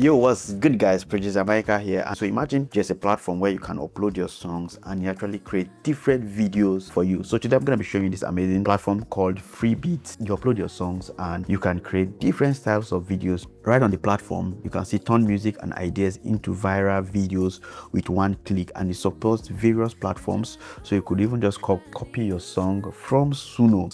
Yo, what's good, guys? Producer Micah here. And so imagine just a platform where you can upload your songs and you actually create different videos for you. So today I'm going to be showing you this amazing platform called Freebeat. You upload your songs and you can create different styles of videos right on the platform. You can see turn music and ideas into viral videos with one click, and it supports various platforms. So you could even just copy your song from Suno.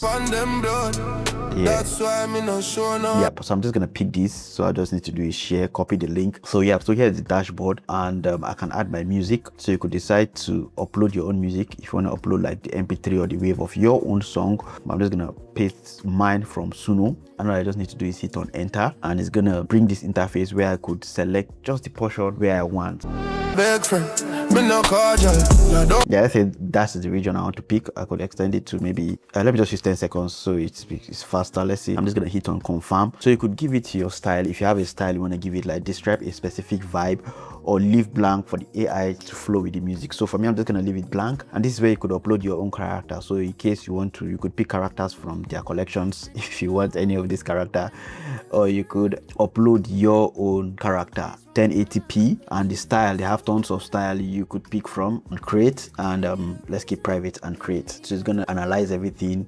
Yep, so I'm just gonna pick this. So I just need to do is share, copy the link. So yeah, so here's the dashboard, and I can add my music. So you could decide to upload your own music if you want to upload like the MP3 or the wave of your own song. I'm just gonna paste mine from Suno, and all I just need to do is hit on enter, and it's gonna bring this interface where I could select just the portion where I want. Yeah, I think that's the region I want to pick. I could extend it to maybe let me just use 10 seconds so it's faster. Let's see, I'm just gonna hit on confirm. So you could give it to your style. If you have a style you want to give it, like describe a specific vibe, or leave blank for the AI to flow with the music. So for me, I'm just gonna leave it blank, and this is where you could upload your own character. So in case you want to, you could pick characters from their collections if you want any of this character, or you could upload your own character 1080p, and the style, they have tons of style you could pick from and create. And let's keep private and create. So it's gonna analyze everything.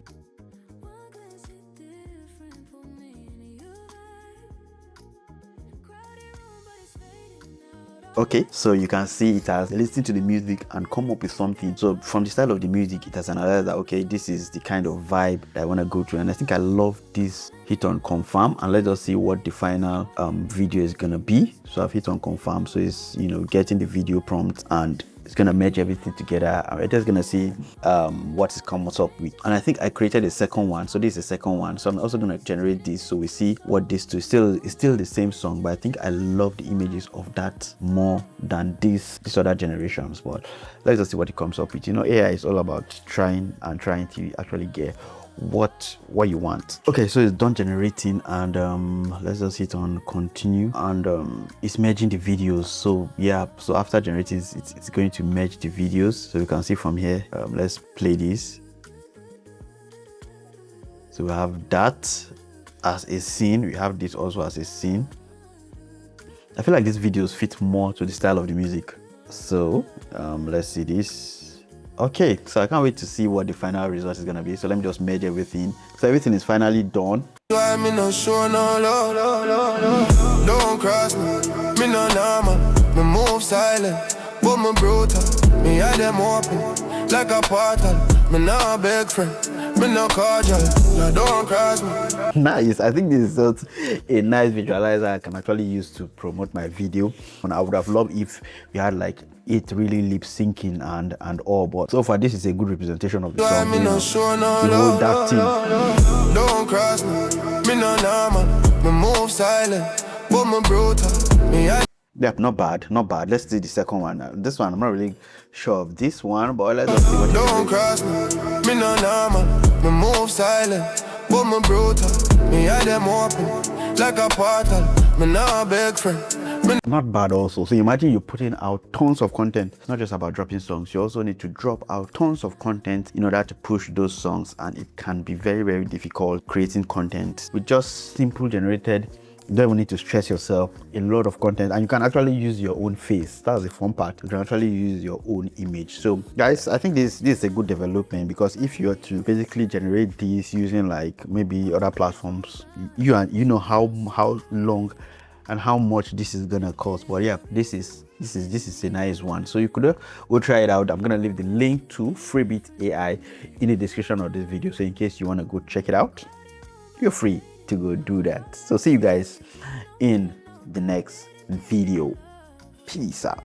Okay, so you can see it has listened to the music and come up with something. So from the style of the music, it has analyzed that, okay, this is the kind of vibe that I want to go to. And I think I love this. Hit on confirm, and let us see what the final video is gonna be. So I've hit on confirm, so it's, you know, getting the video prompt, and it's gonna merge everything together. We're just gonna see what it comes up with. And I think I created a second one, so this is the second one. So I'm also gonna generate this, so we see what this do. It's still the same song, but I think I love the images of that more than these other generations. But let's just see what it comes up with. You know, AI is all about trying to actually get what you want. Okay, so it's done generating, and let's just hit on continue, and it's merging the videos. So yeah, so after generating, it's going to merge the videos. So you can see from here, let's play this. So we have that as a scene, we have this also as a scene. I feel like these videos fit more to the style of the music. So let's see this. Okay, so I can't wait to see what the final result is gonna be. So let me just merge everything. So everything is finally done. Don't cross me, no normal. Me move silent, but me brutal. Me had them open like a portal. Me not beg friend, me no cordial. Now don't cross me. Nice. I think this is such a nice visualizer I can actually use to promote my video. And I would have loved if we had like it really lip syncing and all, but so far this is a good representation of the song. The whole dark thing. Don't cross me, me no normal. Me move silent, but me brutal. Yeah, not bad, not bad. Let's see the second one. This one I'm not really sure of this one, but let's just see what. Don't cross me, me no normal. Me move silent, but me brutal. Me had them open like a portal. Me not beg friend. Not bad also. So imagine you're putting out tons of content. It's not just about dropping songs. You also need to drop out tons of content in order to push those songs, and it can be very, very difficult creating content with just simple generated. You don't even need to stress yourself. A lot of content, and you can actually use your own face. That's the fun part. You can actually use your own image. So guys, I think this is a good development, because if you are to basically generate this using like maybe other platforms, you know how long and how much this is gonna cost. But yeah, this is a nice one. So you could go try it out. I'm gonna leave the link to Freebit AI in the description of this video, so in case you want to go check it out, you're free to go do that. So see you guys in the next video. Peace out.